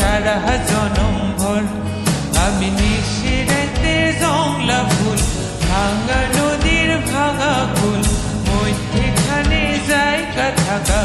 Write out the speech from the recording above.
সারা জনম ভর আমি নিশিরাতে জংলা ফুল ভাঙা নদীর ভাঙা কুল মধ্যেখানে জায়গা থাকা